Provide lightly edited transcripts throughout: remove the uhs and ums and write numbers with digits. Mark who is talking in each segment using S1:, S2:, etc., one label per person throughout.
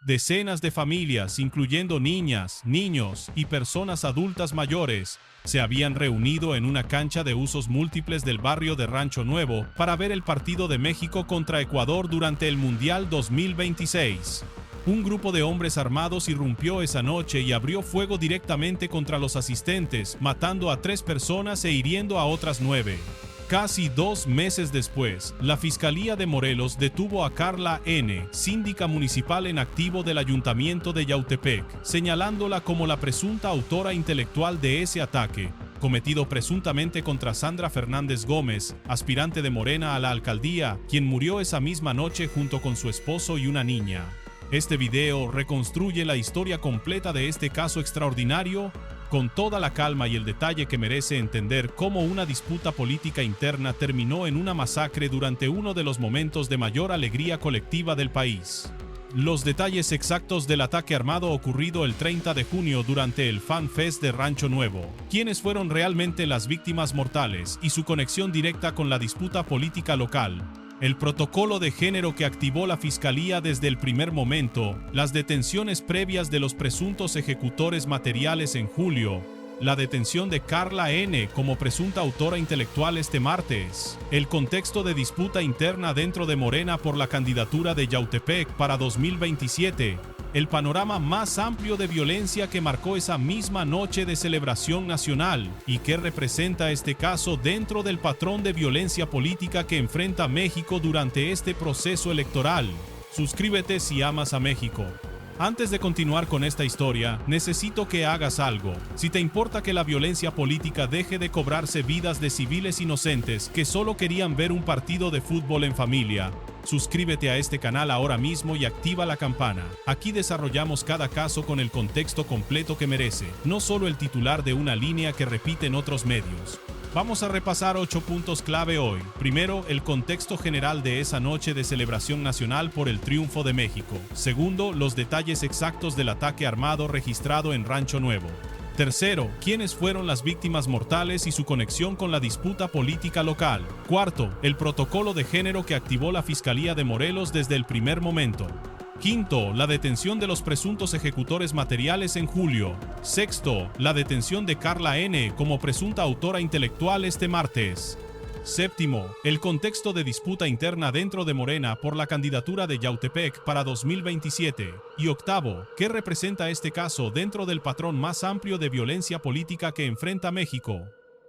S1: Decenas de familias, incluyendo niñas, niños y personas adultas mayores, se habían reunido en una cancha de usos múltiples del barrio de Rancho Nuevo para ver el partido de México contra Ecuador durante el Mundial 2026. Un grupo de hombres armados irrumpió esa noche y abrió fuego directamente contra los asistentes, matando a 3 personas e hiriendo a otras 9. Casi 2 meses después, la Fiscalía de Morelos detuvo a Carla N., síndica municipal en activo del Ayuntamiento de Yautepec, señalándola como la presunta autora intelectual de ese ataque, cometido presuntamente contra Sandra Fernández Gómez, aspirante de Morena a la alcaldía, quien murió esa misma noche junto con su esposo y una niña. Este video reconstruye la historia completa de este caso extraordinario, con toda la calma y el detalle que merece entender cómo una disputa política interna terminó en una masacre durante uno de los momentos de mayor alegría colectiva del país. Los detalles exactos del ataque armado ocurrido el 30 de junio durante el Fan Fest de Rancho Nuevo, quiénes fueron realmente las víctimas mortales y su conexión directa con la disputa política local. El protocolo de género que activó la Fiscalía desde el primer momento, las detenciones previas de los presuntos ejecutores materiales en julio, la detención de Carla N. como presunta autora intelectual este martes, el contexto de disputa interna dentro de Morena por la candidatura de Yautepec para 2027, el panorama más amplio de violencia que marcó esa misma noche de celebración nacional y qué representa este caso dentro del patrón de violencia política que enfrenta México durante este proceso electoral. Suscríbete si amas a México. Antes de continuar con esta historia, necesito que hagas algo. Si te importa que la violencia política deje de cobrarse vidas de civiles inocentes que solo querían ver un partido de fútbol en familia, suscríbete a este canal ahora mismo y activa la campana. Aquí desarrollamos cada caso con el contexto completo que merece, no solo el titular de una línea que repiten otros medios. Vamos a repasar 8 puntos clave hoy. Primero, el contexto general de esa noche de celebración nacional por el triunfo de México. Segundo, los detalles exactos del ataque armado registrado en Rancho Nuevo. Tercero, quiénes fueron las víctimas mortales y su conexión con la disputa política local. Cuarto, el protocolo de género que activó la Fiscalía de Morelos desde el primer momento. Quinto, la detención de los presuntos ejecutores materiales en julio. Sexto, la detención de Carla N. como presunta autora intelectual este martes. Séptimo, el contexto de disputa interna dentro de Morena por la candidatura de Yautepec para 2027. Y octavo, ¿qué representa este caso dentro del patrón más amplio de violencia política que enfrenta México?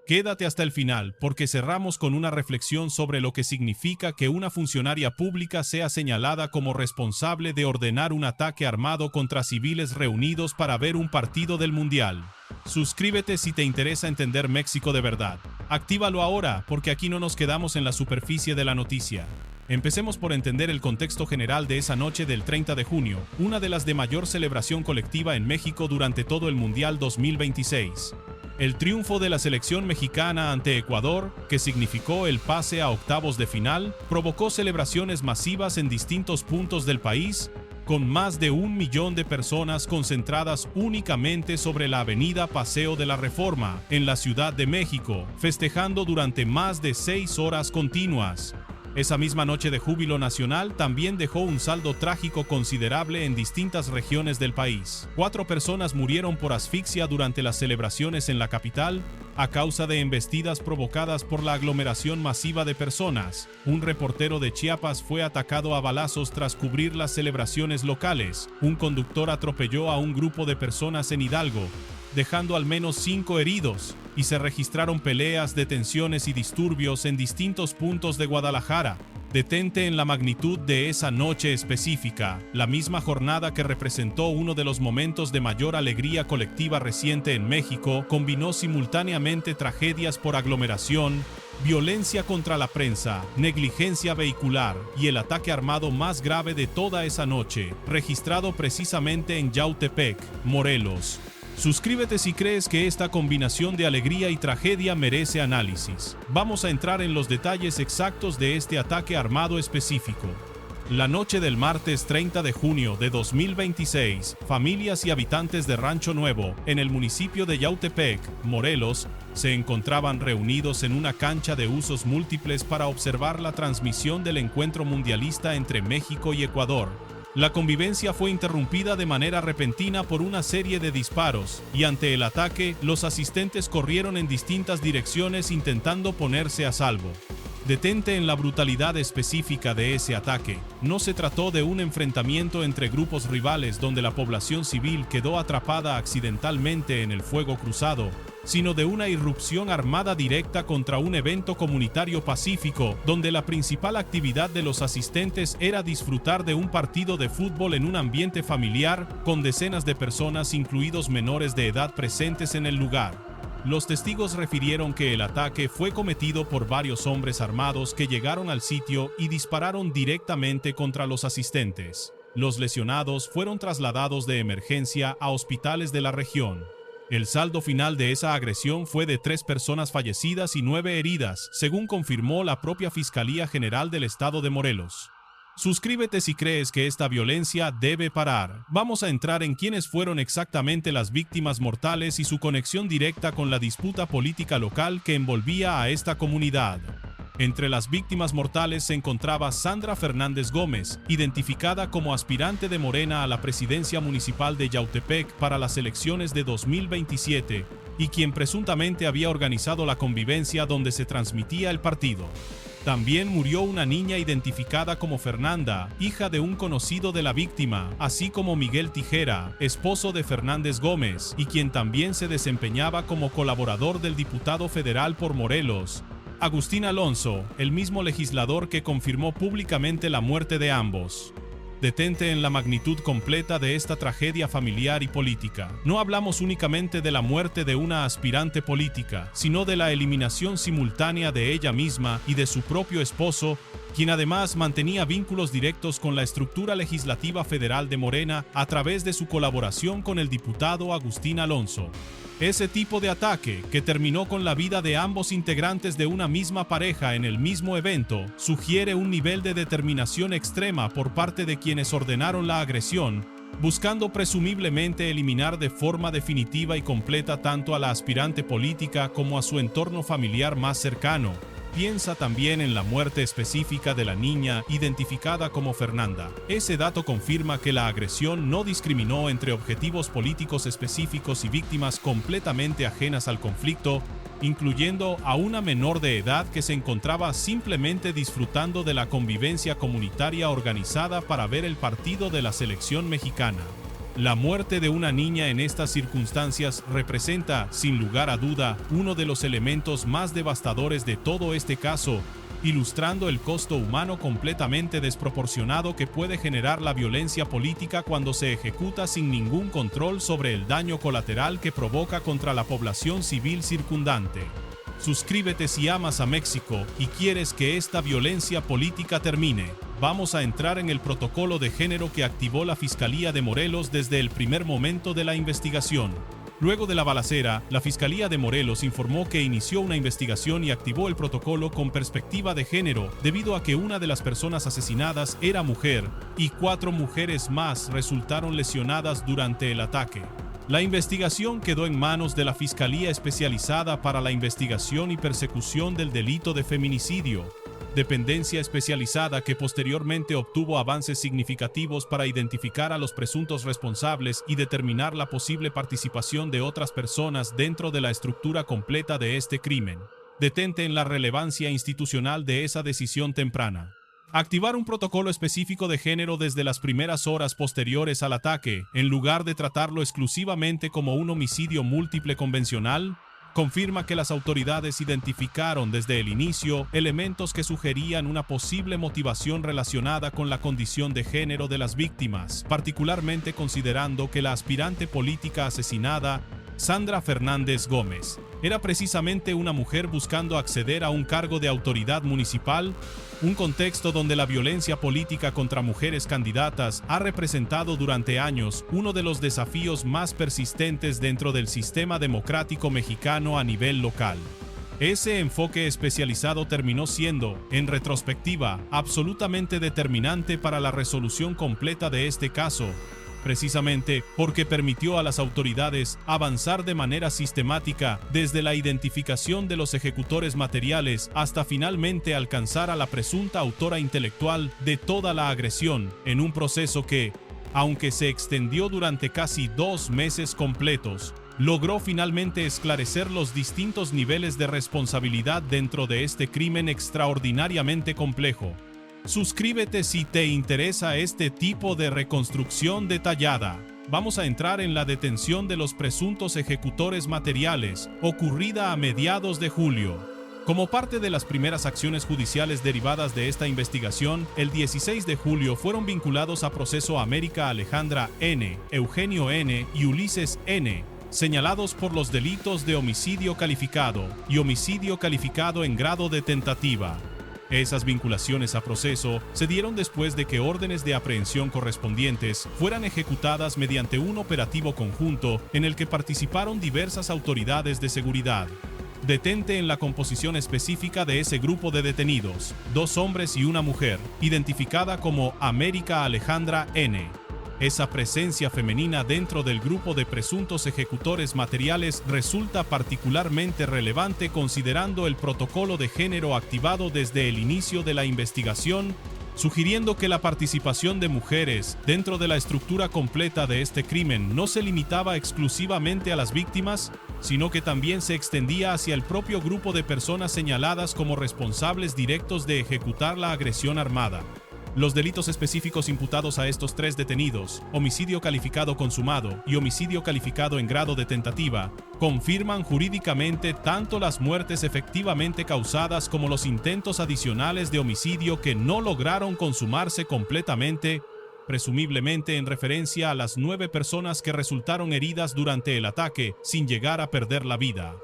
S1: Quédate hasta el final, porque cerramos con una reflexión sobre lo que significa que una funcionaria pública sea señalada como responsable de ordenar un ataque armado contra civiles reunidos para ver un partido del Mundial. Suscríbete si te interesa entender México de verdad. Actívalo ahora, porque aquí no nos quedamos en la superficie de la noticia. Empecemos por entender el contexto general de esa noche del 30 de junio, una de las de mayor celebración colectiva en México durante todo el Mundial 2026. El triunfo de la selección mexicana ante Ecuador, que significó el pase a octavos de final, provocó celebraciones masivas en distintos puntos del país, con más de 1 millón de personas concentradas únicamente sobre la avenida Paseo de la Reforma, en la Ciudad de México, festejando durante más de 6 horas continuas. Esa misma noche de júbilo nacional también dejó un saldo trágico considerable en distintas regiones del país. 4 personas murieron por asfixia durante las celebraciones en la capital, a causa de embestidas provocadas por la aglomeración masiva de personas. Un reportero de Chiapas fue atacado a balazos tras cubrir las celebraciones locales. Un conductor atropelló a un grupo de personas en Hidalgo, dejando al menos 5 heridos, y se registraron peleas, detenciones y disturbios en distintos puntos de Guadalajara. Detente en la magnitud de esa noche específica, la misma jornada que representó uno de los momentos de mayor alegría colectiva reciente en México, combinó simultáneamente tragedias por aglomeración, violencia contra la prensa, negligencia vehicular y el ataque armado más grave de toda esa noche, registrado precisamente en Yautepec, Morelos. Suscríbete si crees que esta combinación de alegría y tragedia merece análisis. Vamos a entrar en los detalles exactos de este ataque armado específico. La noche del martes 30 de junio de 2026, familias y habitantes de Rancho Nuevo, en el municipio de Yautepec, Morelos, se encontraban reunidos en una cancha de usos múltiples para observar la transmisión del encuentro mundialista entre México y Ecuador. La convivencia fue interrumpida de manera repentina por una serie de disparos, y ante el ataque, los asistentes corrieron en distintas direcciones intentando ponerse a salvo. Detente en la brutalidad específica de ese ataque. No se trató de un enfrentamiento entre grupos rivales donde la población civil quedó atrapada accidentalmente en el fuego cruzado, sino de una irrupción armada directa contra un evento comunitario pacífico, donde la principal actividad de los asistentes era disfrutar de un partido de fútbol en un ambiente familiar, con decenas de personas, incluidos menores de edad, presentes en el lugar. Los testigos refirieron que el ataque fue cometido por varios hombres armados que llegaron al sitio y dispararon directamente contra los asistentes. Los lesionados fueron trasladados de emergencia a hospitales de la región. El saldo final de esa agresión fue de 3 personas fallecidas y 9 heridas, según confirmó la propia Fiscalía General del Estado de Morelos. Suscríbete si crees que esta violencia debe parar. Vamos a entrar en quiénes fueron exactamente las víctimas mortales y su conexión directa con la disputa política local que envolvía a esta comunidad. Entre las víctimas mortales se encontraba Sandra Fernández Gómez, identificada como aspirante de Morena a la presidencia municipal de Yautepec para las elecciones de 2027, y quien presuntamente había organizado la convivencia donde se transmitía el partido. También murió una niña identificada como Fernanda, hija de un conocido de la víctima, así como Miguel Tijera, esposo de Fernández Gómez, y quien también se desempeñaba como colaborador del diputado federal por Morelos, Agustín Alonso, el mismo legislador que confirmó públicamente la muerte de ambos. Detente en la magnitud completa de esta tragedia familiar y política. No hablamos únicamente de la muerte de una aspirante política, sino de la eliminación simultánea de ella misma y de su propio esposo, quien además mantenía vínculos directos con la estructura legislativa federal de Morena a través de su colaboración con el diputado Agustín Alonso. Ese tipo de ataque, que terminó con la vida de ambos integrantes de una misma pareja en el mismo evento, sugiere un nivel de determinación extrema por parte de quienes ordenaron la agresión, buscando presumiblemente eliminar de forma definitiva y completa tanto a la aspirante política como a su entorno familiar más cercano. Piensa también en la muerte específica de la niña identificada como Fernanda. Ese dato confirma que la agresión no discriminó entre objetivos políticos específicos y víctimas completamente ajenas al conflicto, incluyendo a una menor de edad que se encontraba simplemente disfrutando de la convivencia comunitaria organizada para ver el partido de la selección mexicana. La muerte de una niña en estas circunstancias representa, sin lugar a duda, uno de los elementos más devastadores de todo este caso, ilustrando el costo humano completamente desproporcionado que puede generar la violencia política cuando se ejecuta sin ningún control sobre el daño colateral que provoca contra la población civil circundante. Suscríbete si amas a México y quieres que esta violencia política termine. Vamos a entrar en el protocolo de género que activó la Fiscalía de Morelos desde el primer momento de la investigación. Luego de la balacera, la Fiscalía de Morelos informó que inició una investigación y activó el protocolo con perspectiva de género, debido a que una de las personas asesinadas era mujer, y 4 mujeres más resultaron lesionadas durante el ataque. La investigación quedó en manos de la Fiscalía Especializada para la Investigación y Persecución del Delito de Feminicidio, dependencia especializada que posteriormente obtuvo avances significativos para identificar a los presuntos responsables y determinar la posible participación de otras personas dentro de la estructura completa de este crimen. Detente en la relevancia institucional de esa decisión temprana. Activar un protocolo específico de género desde las primeras horas posteriores al ataque, en lugar de tratarlo exclusivamente como un homicidio múltiple convencional, confirma que las autoridades identificaron desde el inicio elementos que sugerían una posible motivación relacionada con la condición de género de las víctimas, particularmente considerando que la aspirante política asesinada, Sandra Fernández Gómez, era precisamente una mujer buscando acceder a un cargo de autoridad municipal, un contexto donde la violencia política contra mujeres candidatas ha representado durante años uno de los desafíos más persistentes dentro del sistema democrático mexicano a nivel local. Ese enfoque especializado terminó siendo, en retrospectiva, absolutamente determinante para la resolución completa de este caso, precisamente porque permitió a las autoridades avanzar de manera sistemática desde la identificación de los ejecutores materiales hasta finalmente alcanzar a la presunta autora intelectual de toda la agresión, en un proceso que, aunque se extendió durante casi 2 meses completos, logró finalmente esclarecer los distintos niveles de responsabilidad dentro de este crimen extraordinariamente complejo. Suscríbete si te interesa este tipo de reconstrucción detallada. Vamos a entrar en la detención de los presuntos ejecutores materiales, ocurrida a mediados de julio. Como parte de las primeras acciones judiciales derivadas de esta investigación, el 16 de julio fueron vinculados a proceso América Alejandra N., Eugenio N. y Ulises N., señalados por los delitos de homicidio calificado y homicidio calificado en grado de tentativa. Esas vinculaciones a proceso se dieron después de que órdenes de aprehensión correspondientes fueran ejecutadas mediante un operativo conjunto en el que participaron diversas autoridades de seguridad. Detente en la composición específica de ese grupo de detenidos, 2 hombres y una mujer, identificada como América Alejandra N. Esa presencia femenina dentro del grupo de presuntos ejecutores materiales resulta particularmente relevante considerando el protocolo de género activado desde el inicio de la investigación, sugiriendo que la participación de mujeres dentro de la estructura completa de este crimen no se limitaba exclusivamente a las víctimas, sino que también se extendía hacia el propio grupo de personas señaladas como responsables directos de ejecutar la agresión armada. Los delitos específicos imputados a estos 3 detenidos, homicidio calificado consumado y homicidio calificado en grado de tentativa, confirman jurídicamente tanto las muertes efectivamente causadas como los intentos adicionales de homicidio que no lograron consumarse completamente, presumiblemente en referencia a las 9 personas que resultaron heridas durante el ataque sin llegar a perder la vida.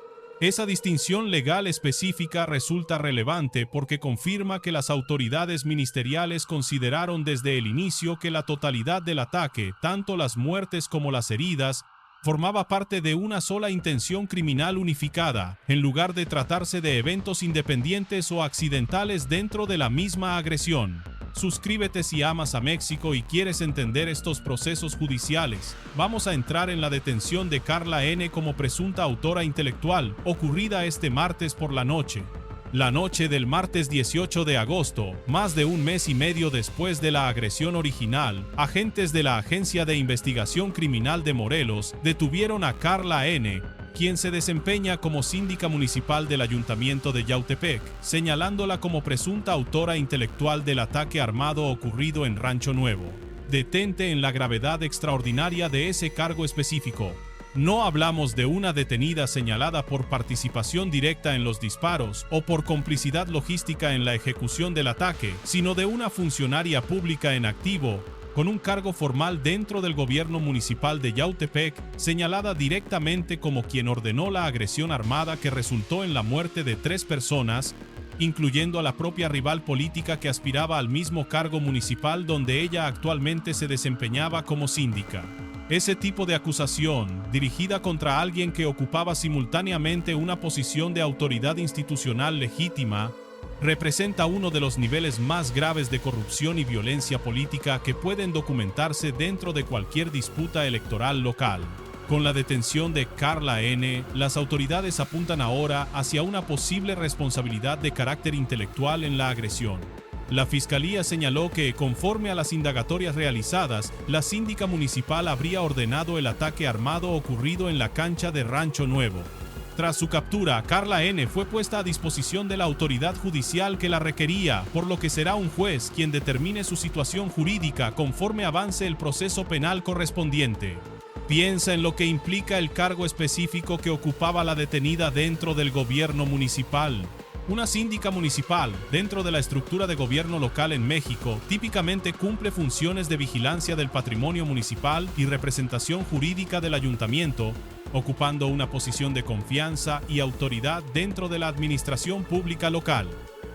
S1: Esa distinción legal específica resulta relevante porque confirma que las autoridades ministeriales consideraron desde el inicio que la totalidad del ataque, tanto las muertes como las heridas, formaba parte de una sola intención criminal unificada, en lugar de tratarse de eventos independientes o accidentales dentro de la misma agresión. Suscríbete si amas a México y quieres entender estos procesos judiciales. Vamos a entrar en la detención de Carla N. como presunta autora intelectual, ocurrida este martes por la noche. La noche del martes 18 de agosto, más de 1 mes y medio después de la agresión original, agentes de la Agencia de Investigación Criminal de Morelos detuvieron a Carla N., quien se desempeña como síndica municipal del Ayuntamiento de Yautepec, señalándola como presunta autora intelectual del ataque armado ocurrido en Rancho Nuevo. Detente en la gravedad extraordinaria de ese cargo específico. No hablamos de una detenida señalada por participación directa en los disparos o por complicidad logística en la ejecución del ataque, sino de una funcionaria pública en activo, con un cargo formal dentro del gobierno municipal de Yautepec, señalada directamente como quien ordenó la agresión armada que resultó en la muerte de 3 personas, incluyendo a la propia rival política que aspiraba al mismo cargo municipal donde ella actualmente se desempeñaba como síndica. Ese tipo de acusación, dirigida contra alguien que ocupaba simultáneamente una posición de autoridad institucional legítima, representa uno de los niveles más graves de corrupción y violencia política que pueden documentarse dentro de cualquier disputa electoral local. Con la detención de Carla N., las autoridades apuntan ahora hacia una posible responsabilidad de carácter intelectual en la agresión. La Fiscalía señaló que, conforme a las indagatorias realizadas, la síndica municipal habría ordenado el ataque armado ocurrido en la cancha de Rancho Nuevo. Tras su captura, Carla N. fue puesta a disposición de la autoridad judicial que la requería, por lo que será un juez quien determine su situación jurídica conforme avance el proceso penal correspondiente. Piensa en lo que implica el cargo específico que ocupaba la detenida dentro del gobierno municipal. Una síndica municipal, dentro de la estructura de gobierno local en México, típicamente cumple funciones de vigilancia del patrimonio municipal y representación jurídica del ayuntamiento, ocupando una posición de confianza y autoridad dentro de la administración pública local.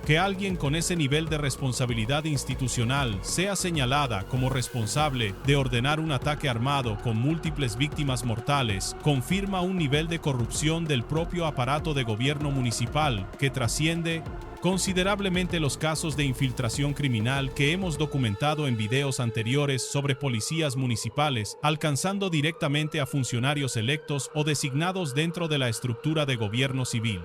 S1: Que alguien con ese nivel de responsabilidad institucional sea señalada como responsable de ordenar un ataque armado con múltiples víctimas mortales confirma un nivel de corrupción del propio aparato de gobierno municipal que trasciende considerablemente los casos de infiltración criminal que hemos documentado en videos anteriores sobre policías municipales, alcanzando directamente a funcionarios electos o designados dentro de la estructura de gobierno civil.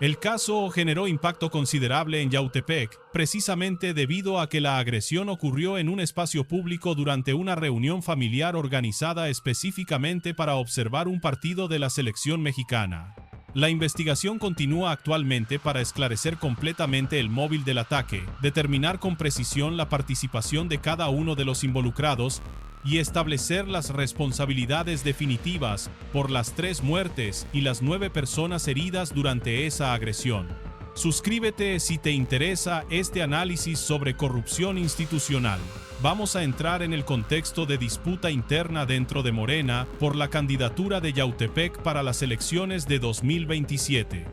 S1: El caso generó impacto considerable en Yautepec, precisamente debido a que la agresión ocurrió en un espacio público durante una reunión familiar organizada específicamente para observar un partido de la selección mexicana. La investigación continúa actualmente para esclarecer completamente el móvil del ataque, determinar con precisión la participación de cada uno de los involucrados y establecer las responsabilidades definitivas por las 3 muertes y las 9 personas heridas durante esa agresión. Suscríbete si te interesa este análisis sobre corrupción institucional. Vamos a entrar en el contexto de disputa interna dentro de Morena por la candidatura de Yautepec para las elecciones de 2027.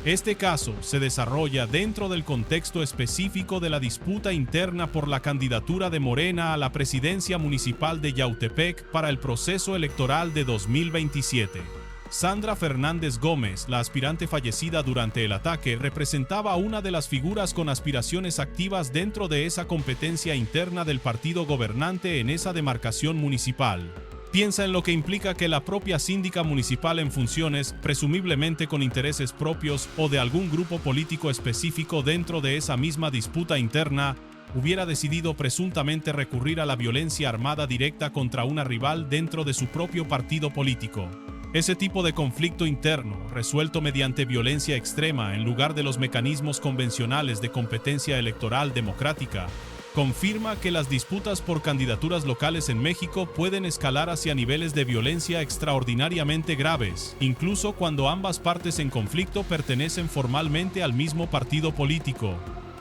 S1: Este caso se desarrolla dentro del contexto específico de la disputa interna por la candidatura de Morena a la presidencia municipal de Yautepec para el proceso electoral de 2027. Sandra Fernández Gómez, la aspirante fallecida durante el ataque, representaba a una de las figuras con aspiraciones activas dentro de esa competencia interna del partido gobernante en esa demarcación municipal. Piensa en lo que implica que la propia síndica municipal en funciones, presumiblemente con intereses propios o de algún grupo político específico dentro de esa misma disputa interna, hubiera decidido presuntamente recurrir a la violencia armada directa contra una rival dentro de su propio partido político. Ese tipo de conflicto interno, resuelto mediante violencia extrema en lugar de los mecanismos convencionales de competencia electoral democrática, confirma que las disputas por candidaturas locales en México pueden escalar hacia niveles de violencia extraordinariamente graves, incluso cuando ambas partes en conflicto pertenecen formalmente al mismo partido político.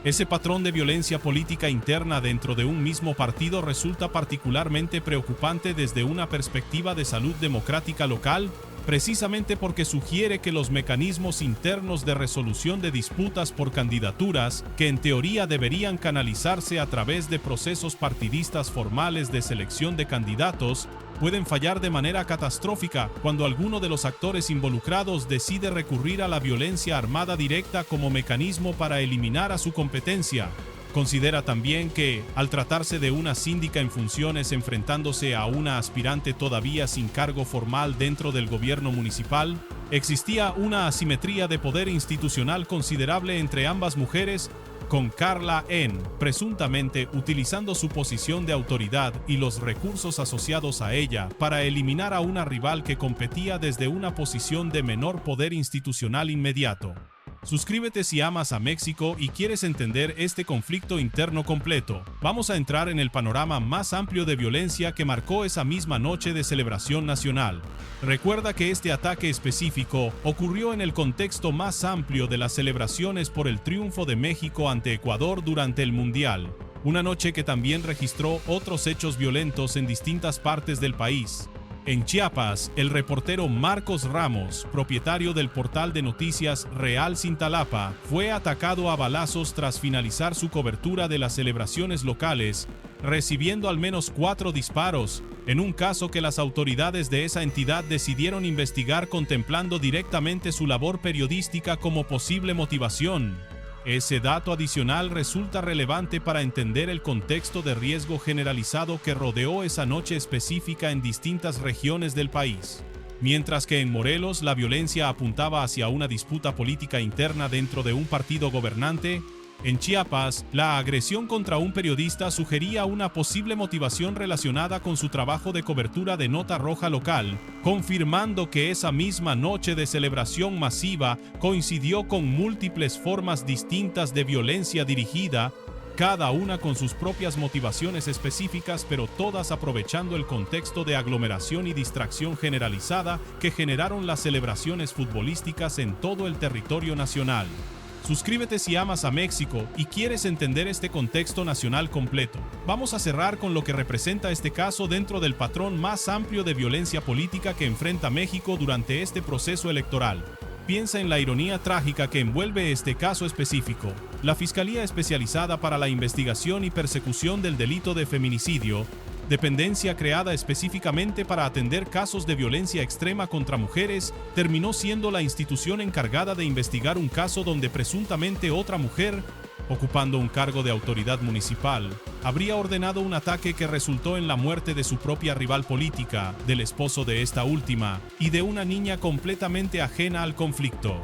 S1: Ese patrón de violencia política interna dentro de un mismo partido resulta particularmente preocupante desde una perspectiva de salud democrática local, precisamente porque sugiere que los mecanismos internos de resolución de disputas por candidaturas, que en teoría deberían canalizarse a través de procesos partidistas formales de selección de candidatos, pueden fallar de manera catastrófica cuando alguno de los actores involucrados decide recurrir a la violencia armada directa como mecanismo para eliminar a su competencia. Considera también que, al tratarse de una síndica en funciones enfrentándose a una aspirante todavía sin cargo formal dentro del gobierno municipal, existía una asimetría de poder institucional considerable entre ambas mujeres, con Carla N., presuntamente utilizando su posición de autoridad y los recursos asociados a ella para eliminar a una rival que competía desde una posición de menor poder institucional inmediato. Suscríbete si amas a México y quieres entender este conflicto interno completo. Vamos a entrar en el panorama más amplio de violencia que marcó esa misma noche de celebración nacional. Recuerda que este ataque específico ocurrió en el contexto más amplio de las celebraciones por el triunfo de México ante Ecuador durante el Mundial. Una noche que también registró otros hechos violentos en distintas partes del país. En Chiapas, el reportero Marcos Ramos, propietario del portal de noticias Real Cintalapa, fue atacado a balazos tras finalizar su cobertura de las celebraciones locales, recibiendo al menos 4 disparos, en un caso que las autoridades de esa entidad decidieron investigar contemplando directamente su labor periodística como posible motivación. Ese dato adicional resulta relevante para entender el contexto de riesgo generalizado que rodeó esa noche específica en distintas regiones del país. Mientras que en Morelos la violencia apuntaba hacia una disputa política interna dentro de un partido gobernante, en Chiapas, la agresión contra un periodista sugería una posible motivación relacionada con su trabajo de cobertura de nota roja local, confirmando que esa misma noche de celebración masiva coincidió con múltiples formas distintas de violencia dirigida, cada una con sus propias motivaciones específicas, pero todas aprovechando el contexto de aglomeración y distracción generalizada que generaron las celebraciones futbolísticas en todo el territorio nacional. Suscríbete si amas a México y quieres entender este contexto nacional completo. Vamos a cerrar con lo que representa este caso dentro del patrón más amplio de violencia política que enfrenta México durante este proceso electoral. Piensa en la ironía trágica que envuelve este caso específico. La Fiscalía Especializada para la Investigación y Persecución del Delito de Feminicidio dependencia creada específicamente para atender casos de violencia extrema contra mujeres, terminó siendo la institución encargada de investigar un caso donde presuntamente otra mujer, ocupando un cargo de autoridad municipal, habría ordenado un ataque que resultó en la muerte de su propia rival política, del esposo de esta última, y de una niña completamente ajena al conflicto.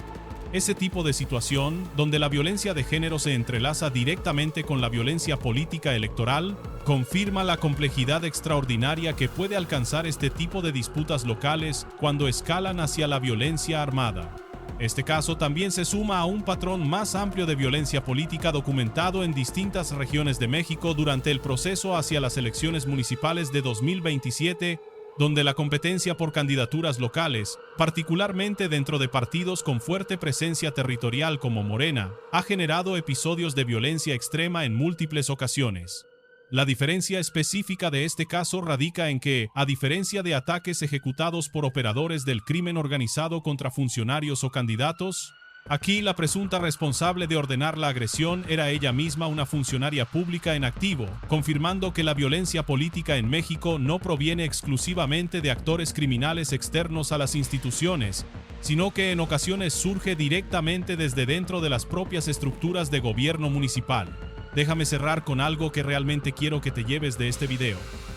S1: Ese tipo de situación, donde la violencia de género se entrelaza directamente con la violencia política electoral, confirma la complejidad extraordinaria que puede alcanzar este tipo de disputas locales cuando escalan hacia la violencia armada. Este caso también se suma a un patrón más amplio de violencia política documentado en distintas regiones de México durante el proceso hacia las elecciones municipales de 2027, donde la competencia por candidaturas locales, particularmente dentro de partidos con fuerte presencia territorial como Morena, ha generado episodios de violencia extrema en múltiples ocasiones. La diferencia específica de este caso radica en que, a diferencia de ataques ejecutados por operadores del crimen organizado contra funcionarios o candidatos, aquí la presunta responsable de ordenar la agresión era ella misma una funcionaria pública en activo, confirmando que la violencia política en México no proviene exclusivamente de actores criminales externos a las instituciones, sino que en ocasiones surge directamente desde dentro de las propias estructuras de gobierno municipal. Déjame cerrar con algo que realmente quiero que te lleves de este video.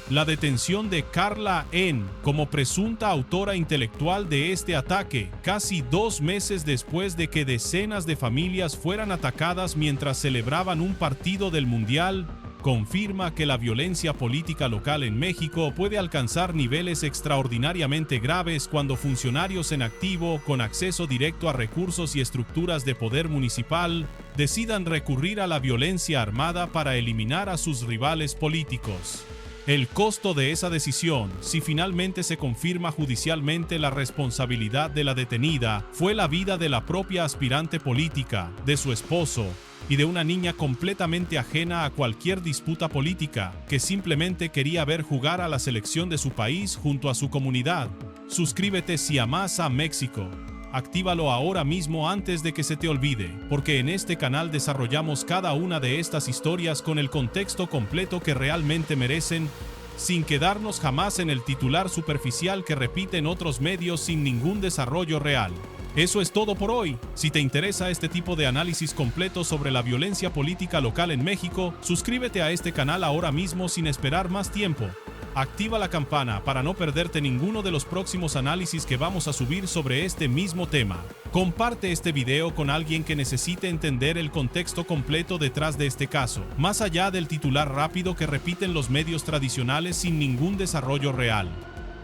S1: La detención de Carla N. como presunta autora intelectual de este ataque, casi 2 meses después de que decenas de familias fueran atacadas mientras celebraban un partido del Mundial, confirma que la violencia política local en México puede alcanzar niveles extraordinariamente graves cuando funcionarios en activo, con acceso directo a recursos y estructuras de poder municipal, decidan recurrir a la violencia armada para eliminar a sus rivales políticos. El costo de esa decisión, si finalmente se confirma judicialmente la responsabilidad de la detenida, fue la vida de la propia aspirante política, de su esposo, y de una niña completamente ajena a cualquier disputa política, que simplemente quería ver jugar a la selección de su país junto a su comunidad. Suscríbete si amas a México. Actívalo ahora mismo antes de que se te olvide, porque en este canal desarrollamos cada una de estas historias con el contexto completo que realmente merecen, sin quedarnos jamás en el titular superficial que repiten otros medios sin ningún desarrollo real. Eso es todo por hoy. Si te interesa este tipo de análisis completo sobre la violencia política local en México, suscríbete a este canal ahora mismo sin esperar más tiempo. Activa la campana para no perderte ninguno de los próximos análisis que vamos a subir sobre este mismo tema. Comparte este video con alguien que necesite entender el contexto completo detrás de este caso, más allá del titular rápido que repiten los medios tradicionales sin ningún desarrollo real.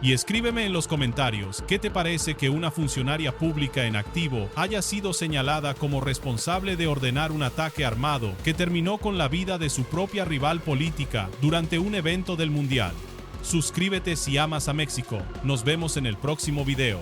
S1: Y escríbeme en los comentarios qué te parece que una funcionaria pública en activo haya sido señalada como responsable de ordenar un ataque armado que terminó con la vida de su propia rival política durante un evento del Mundial. Suscríbete si amas a México. Nos vemos en el próximo video.